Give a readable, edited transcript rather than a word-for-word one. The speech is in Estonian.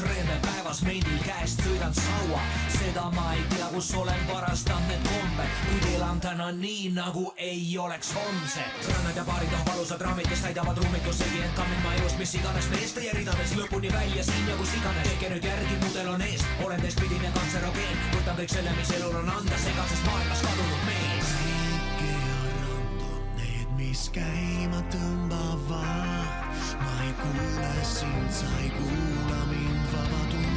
reeme päevas mendil käest sõidan saua. Seda ma ei tea, kus olen varastanud need kombed, kuid elan täna nii, nagu ei oleks homset. Rannad ja baarid on valusad raamid, kes täidavad ruumid, kus ei end kammin ma elust, mis iganes meest teie ridades lõpuni välja siin ja kus iganes. Tehke nüüd järgi, mudel on ees, olen teistpidine kantserogeen, võtan kõik selle, mis elul on anda, segases maailmas kadunud mees. Kõike ja randud need, mis käima tõmbavad, ma ei kuule sind, sa ei kuula mind, vabadus